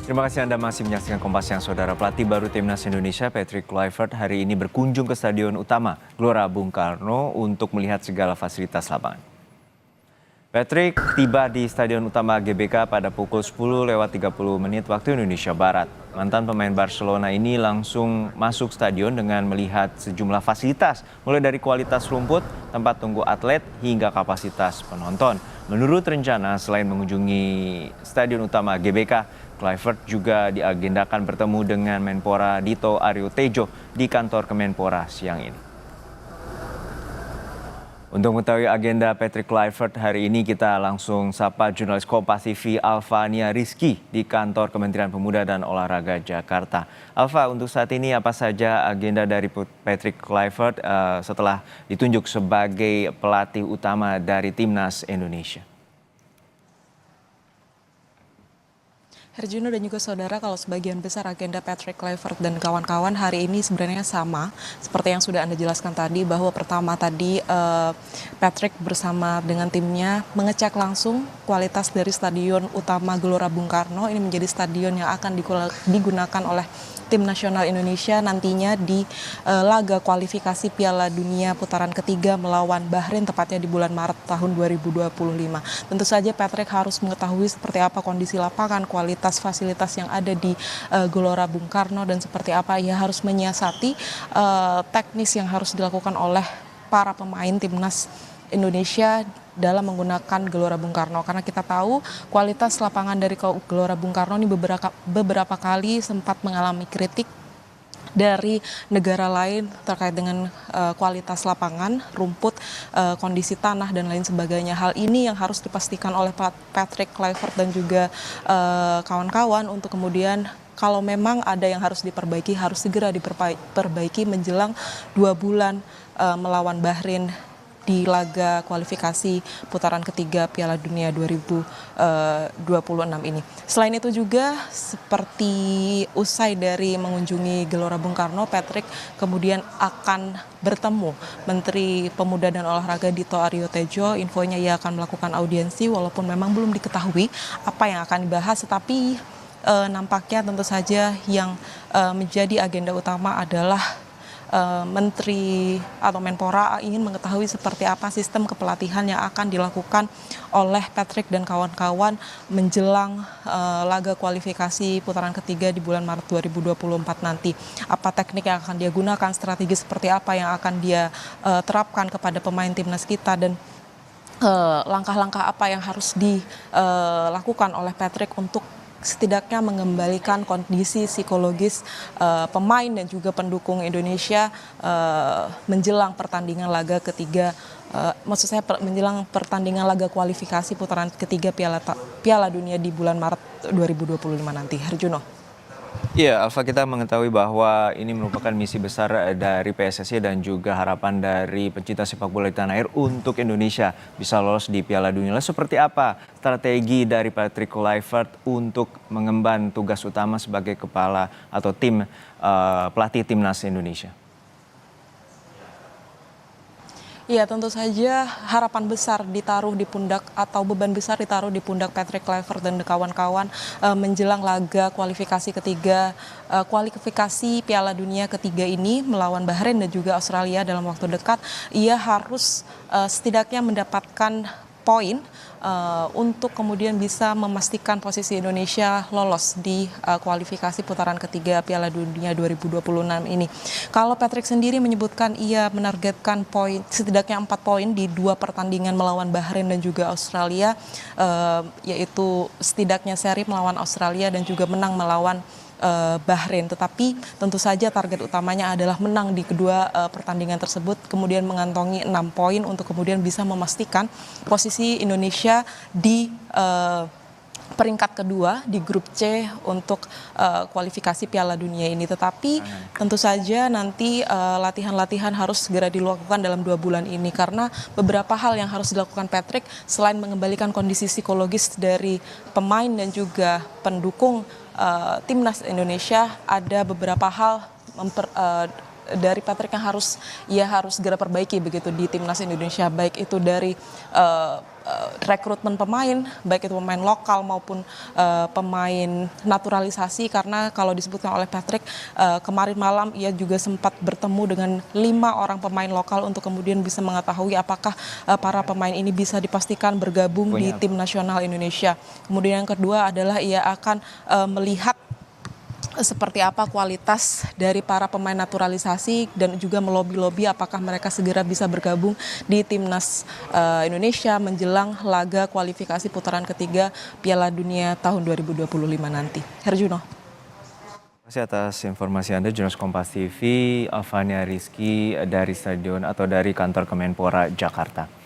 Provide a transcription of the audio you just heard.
Terima kasih Anda masih menyaksikan Kompas Siang, Saudara. Pelatih baru Timnas Indonesia Patrick Kluivert hari ini berkunjung ke Stadion Utama Gelora Bung Karno untuk melihat segala fasilitas lapangan. Patrick tiba di Stadion Utama GBK pada pukul 10:30 waktu Indonesia Barat. Mantan pemain Barcelona ini langsung masuk stadion dengan melihat sejumlah fasilitas, mulai dari kualitas rumput, tempat tunggu atlet, hingga kapasitas penonton. Menurut rencana, selain mengunjungi Stadion Utama GBK, Kluivert juga diagendakan bertemu dengan Menpora Dito Aryo Tejo di kantor Kemenpora siang ini. Untuk mengetahui agenda Patrick Kluivert hari ini, kita langsung sapa jurnalis Kompas TV Alvania Rizky di kantor Kementerian Pemuda dan Olahraga Jakarta. Alva, untuk saat ini apa saja agenda dari Patrick Kluivert setelah ditunjuk sebagai pelatih utama dari Timnas Indonesia? Herjino dan juga saudara, kalau sebagian besar agenda Patrick Kluivert dan kawan-kawan hari ini sebenarnya sama seperti yang sudah Anda jelaskan tadi, bahwa pertama tadi Patrick bersama dengan timnya mengecek langsung kualitas dari Stadion Utama Gelora Bung Karno. Ini menjadi stadion yang akan digunakan oleh tim nasional Indonesia nantinya di laga kualifikasi Piala Dunia putaran ketiga melawan Bahrain, tepatnya di bulan Maret tahun 2025. Tentu saja Patrick harus mengetahui seperti apa kondisi lapangan, kualitas fasilitas yang ada di Gelora Bung Karno, dan seperti apa ia harus menyiasati teknis yang harus dilakukan oleh para pemain timnas Indonesia dalam menggunakan Gelora Bung Karno, karena kita tahu kualitas lapangan dari Gelora Bung Karno ini beberapa kali sempat mengalami kritik dari negara lain terkait dengan kualitas lapangan, rumput, kondisi tanah dan lain sebagainya. Hal ini yang harus dipastikan oleh Patrick Kluivert dan juga kawan-kawan untuk kemudian kalau memang ada yang harus diperbaiki, harus segera diperbaiki menjelang 2 bulan melawan Bahrain di laga kualifikasi putaran ketiga Piala Dunia 2026 ini. Selain itu juga seperti usai dari mengunjungi Gelora Bung Karno, Patrick kemudian akan bertemu Menteri Pemuda dan Olahraga Dito Aryo Tejo. Infonya ia akan melakukan audiensi walaupun memang belum diketahui apa yang akan dibahas, tetapi nampaknya tentu saja yang menjadi agenda utama adalah Menteri atau Menpora ingin mengetahui seperti apa sistem kepelatihan yang akan dilakukan oleh Patrick dan kawan-kawan menjelang laga kualifikasi putaran ketiga di bulan Maret 2024 nanti. Apa teknik yang akan dia gunakan, strategi seperti apa yang akan dia terapkan kepada pemain timnas kita, dan langkah-langkah apa yang harus dilakukan oleh Patrick untuk setidaknya mengembalikan kondisi psikologis pemain dan juga pendukung Indonesia menjelang pertandingan laga ketiga, menjelang pertandingan laga kualifikasi putaran ketiga Piala Dunia di bulan Maret 2025 nanti. Herjuno. Iya, Alfa, kita mengetahui bahwa ini merupakan misi besar dari PSSI dan juga harapan dari pecinta sepak bola di tanah air untuk Indonesia bisa lolos di Piala Dunia. Lalu seperti apa strategi dari Patrick Kluivert untuk mengemban tugas utama sebagai kepala atau pelatih timnas Indonesia? Ya, tentu saja harapan besar ditaruh di pundak atau beban besar ditaruh di pundak Patrick Kluivert dan kawan-kawan menjelang laga kualifikasi ketiga, kualifikasi Piala Dunia ketiga ini melawan Bahrain dan juga Australia dalam waktu dekat. Ia harus setidaknya mendapatkan poin untuk kemudian bisa memastikan posisi Indonesia lolos di kualifikasi putaran ketiga Piala Dunia 2026 ini. Kalau Patrick sendiri menyebutkan ia menargetkan poin setidaknya 4 poin di 2 pertandingan melawan Bahrain dan juga Australia, yaitu setidaknya seri melawan Australia dan juga menang melawan Bahrain. Tetapi tentu saja target utamanya adalah menang di kedua pertandingan tersebut, kemudian mengantongi 6 poin untuk kemudian bisa memastikan posisi Indonesia di peringkat kedua di grup C untuk kualifikasi Piala Dunia ini. Tetapi tentu saja nanti latihan-latihan harus segera dilakukan dalam 2 bulan ini, karena beberapa hal yang harus dilakukan Patrick selain mengembalikan kondisi psikologis dari pemain dan juga pendukung timnas Indonesia, ada beberapa hal dari Patrick yang ia harus segera perbaiki begitu di timnas Indonesia, baik itu dari rekrutmen pemain, baik itu pemain lokal maupun pemain naturalisasi, karena kalau disebutkan oleh Patrick kemarin malam ia juga sempat bertemu dengan 5 orang pemain lokal untuk kemudian bisa mengetahui apakah para pemain ini bisa dipastikan bergabung di tim nasional Indonesia. Kemudian yang kedua adalah ia akan melihat seperti apa kualitas dari para pemain naturalisasi dan juga melobi-lobi apakah mereka segera bisa bergabung di timnas Indonesia menjelang laga kualifikasi putaran ketiga Piala Dunia tahun 2025 nanti. Herjuno. Terima kasih atas informasi Anda, jurnalis Kompas TV, Alvania Rizky dari Stadion atau dari Kantor Kemenpora Jakarta.